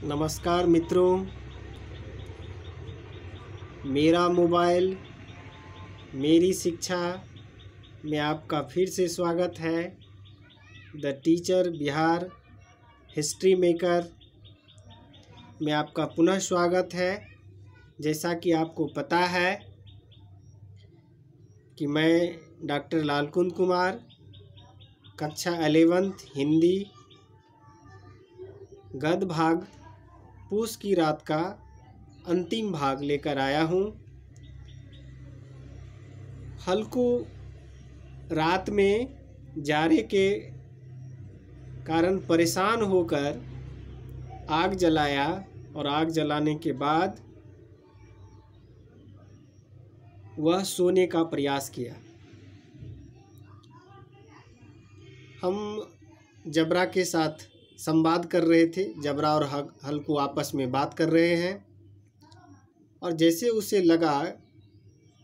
नमस्कार मित्रों, मेरा मोबाइल मेरी शिक्षा में आपका फिर से स्वागत है। The teacher Bihar history maker में आपका पुनः स्वागत है। जैसा कि आपको पता है कि मैं डॉक्टर लालकुंद कुमार कक्षा 11th हिंदी गद्य भाग पूस की रात का अंतिम भाग लेकर आया हूँ। हल्कू रात में जाड़े के कारण परेशान होकर आग जलाया और आग जलाने के बाद वह सोने का प्रयास किया। हम जबरा के साथ संवाद कर रहे थे। जबरा और हल्कू आपस में बात कर रहे हैं और जैसे उसे लगा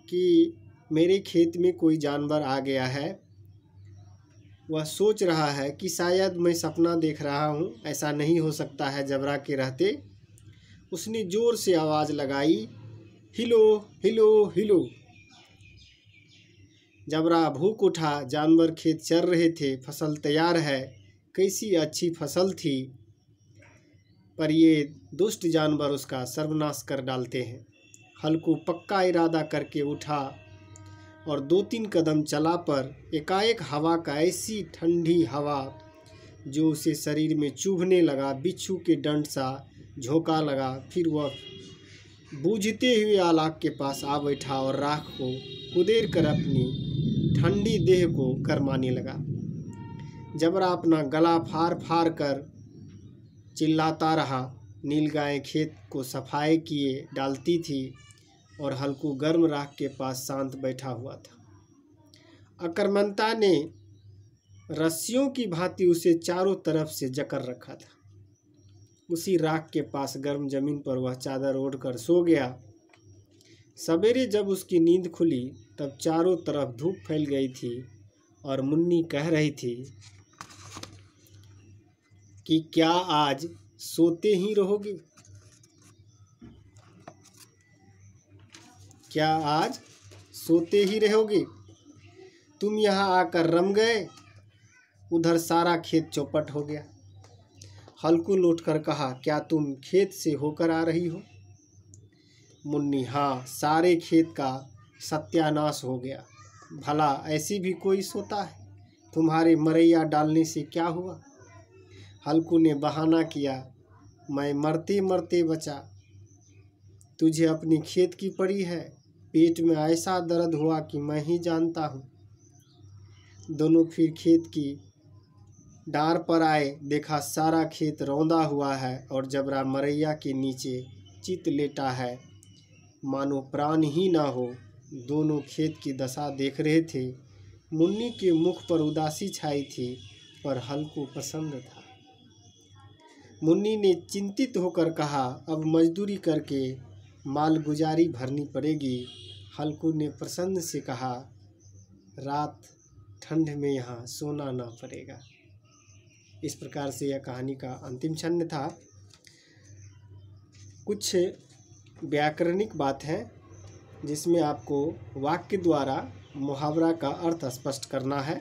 कि मेरे खेत में कोई जानवर आ गया है, वह सोच रहा है कि शायद मैं सपना देख रहा हूँ, ऐसा नहीं हो सकता है जबरा के रहते। उसने ज़ोर से आवाज़ लगाई, हिलो हिलो हिलो। जबरा भूख उठा, जानवर खेत चर रहे थे, फसल तैयार है, कैसी अच्छी फसल थी, पर ये दुष्ट जानवर उसका सर्वनाश कर डालते हैं। हल्कू पक्का इरादा करके उठा और 2-3 कदम चला, पर एकाएक हवा का ऐसी ठंडी हवा जो उसे शरीर में चुभने लगा, बिच्छू के डंड सा झोंका लगा। फिर वह बूझते हुए आलाक के पास आ बैठा और राख को कुदेर कर अपनी ठंडी देह को गरमाने लगा। जबरा अपना गला फाड़ फाड़ कर चिल्लाता रहा। नीलगाय खेत को सफाई किए डालती थी और हल्कू गर्म राख के पास शांत बैठा हुआ था। आक्रमणता ने रस्सियों की भांति उसे चारों तरफ से जकड़ रखा था। उसी राख के पास गर्म जमीन पर वह चादर ओढ़कर सो गया। सवेरे जब उसकी नींद खुली तब चारों तरफ धूप फैल गई थी और मुन्नी कह रही थी कि क्या आज सोते ही रहोगे? क्या आज सोते ही रहोगे? तुम यहाँ आकर रम गए। उधर सारा खेत चौपट हो गया। हल्कू लौटकर कहा, क्या तुम खेत से होकर आ रही हो? मुन्नी, हाँ, सारे खेत का सत्यानाश हो गया। भला ऐसी भी कोई सोता है? तुम्हारे मरैया डालने से क्या हुआ? हल्कू ने बहाना किया, मैं मरते मरते बचा। तुझे अपनी खेत की पड़ी है। पेट में ऐसा दर्द हुआ कि मैं ही जानता हूँ। दोनों फिर खेत की डार पर आए। देखा सारा खेत रौंदा हुआ है और जबरा मरैया के नीचे चित लेटा है, मानो प्राण ही ना हो। दोनों खेत की दशा देख रहे थे। मुन्नी के मुख पर उदासी छाई थी, पर हल्कू पसंद था। मुन्नी ने चिंतित होकर कहा, अब मजदूरी करके माल गुजारी भरनी पड़ेगी। हल्कू ने प्रसन्न से कहा, रात ठंड में यहाँ सोना ना पड़ेगा। इस प्रकार से यह कहानी का अंतिम छंद था। कुछ व्याकरणिक बात है जिसमें आपको वाक्य द्वारा मुहावरा का अर्थ स्पष्ट करना है।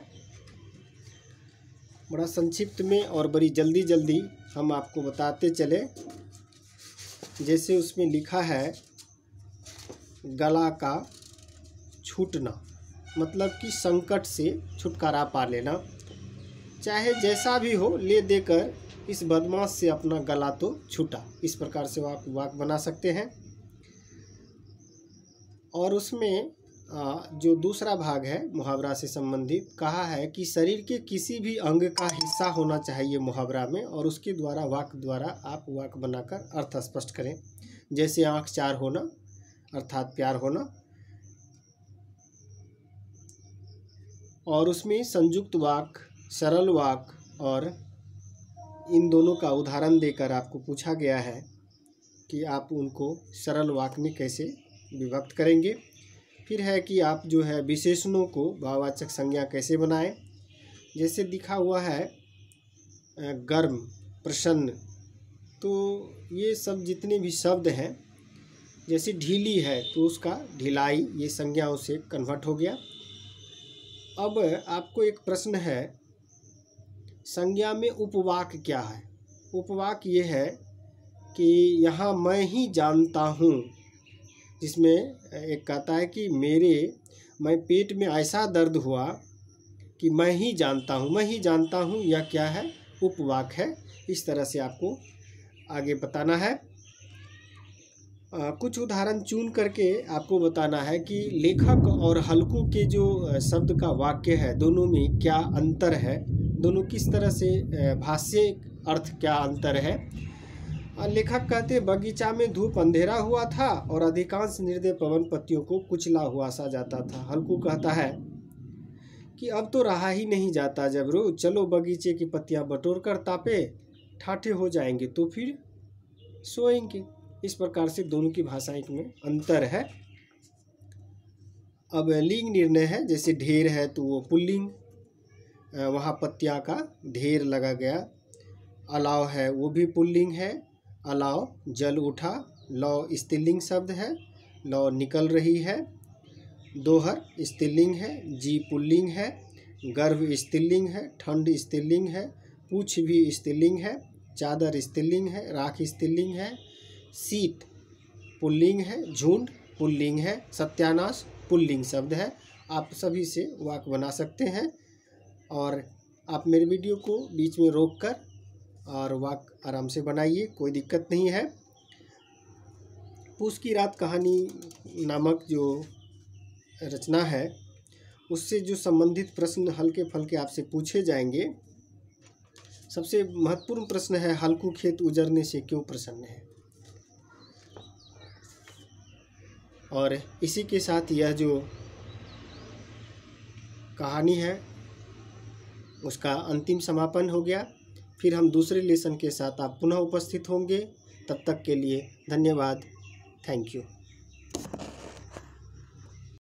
बड़ा संक्षिप्त में और बड़ी जल्दी जल्दी हम आपको बताते चले। जैसे उसमें लिखा है, गला का छूटना, मतलब कि संकट से छुटकारा पा लेना। चाहे जैसा भी हो, ले देकर इस बदमाश से अपना गला तो छूटा। इस प्रकार से आप वाक्य बना सकते हैं। और उसमें जो दूसरा भाग है मुहावरा से संबंधित, कहा है कि शरीर के किसी भी अंग का हिस्सा होना चाहिए मुहावरा में, और उसके द्वारा वाक्य द्वारा आप वाक्य बनाकर अर्थ स्पष्ट करें। जैसे आँख चार होना अर्थात प्यार होना। और उसमें संयुक्त वाक्य, सरल वाक्य और इन दोनों का उदाहरण देकर आपको पूछा गया है कि आप उनको सरल वाक्य में कैसे विभक्त करेंगे। फिर है कि आप जो है विशेषणों को भाववाचक संज्ञा कैसे बनाएं। जैसे दिखा हुआ है गर्म, प्रसन्न, तो ये सब जितने भी शब्द हैं, जैसे ढीली है तो उसका ढिलाई, ये संज्ञाओं से कन्वर्ट हो गया। अब आपको एक प्रश्न है, संज्ञा में उपवाक क्या है? उपवाक ये है कि यहाँ मैं ही जानता हूँ, जिसमें एक कहता है कि मैं पेट में ऐसा दर्द हुआ कि मैं ही जानता हूँ, मैं ही जानता हूँ, यह क्या है? उपवाक है। इस तरह से आपको आगे बताना है। कुछ उदाहरण चुन करके आपको बताना है कि लेखक और हल्कू के जो शब्द का वाक्य है, दोनों में क्या अंतर है, दोनों किस तरह से भाष्य अर्थ क्या अंतर है। लेखक कहते, बगीचा में धूप अंधेरा हुआ था और अधिकांश निर्दय पवन पत्तियों को कुचला हुआ सा जाता था। हल्कू कहता है कि अब तो रहा ही नहीं जाता जबरू, चलो बगीचे की पत्तियां बटोर कर तापे ठाठे हो जाएंगे तो फिर सोएंगे। इस प्रकार से दोनों की भाषाएं में अंतर है। अब लिंग निर्णय है, जैसे ढेर है तो वो पुल्लिंग, वहाँ पत्तियां का ढेर लगा गया। अलाव है वो भी पुल्लिंग है, अलाव जल उठा। लौ स्त्रीलिंग शब्द है, लौ निकल रही है। दोहर स्त्रीलिंग है, जी पुल्लिंग है। गर्भ स्त्रीलिंग है, ठंड स्त्रीलिंग है। पूछ भी स्त्रीलिंग है, चादर स्त्रीलिंग है, राख स्त्रीलिंग है। शीत पुल्लिंग है, झुंड पुल्लिंग है, सत्यानाश पुल्लिंग शब्द है। आप सभी से वाक्य बना सकते हैं और आप मेरे वीडियो को बीच में रोक कर और वाक्य आराम से बनाइए, कोई दिक्कत नहीं है। पूस की रात कहानी नामक जो रचना है, उससे जो संबंधित प्रश्न हल्के फल्के आपसे पूछे जाएंगे। सबसे महत्वपूर्ण प्रश्न है, हल्कू खेत उजरने से क्यों प्रसन्न है? और इसी के साथ यह जो कहानी है उसका अंतिम समापन हो गया। फिर हम दूसरे लेसन के साथ आप पुनः उपस्थित होंगे। तब तक के लिए धन्यवाद। Thank you.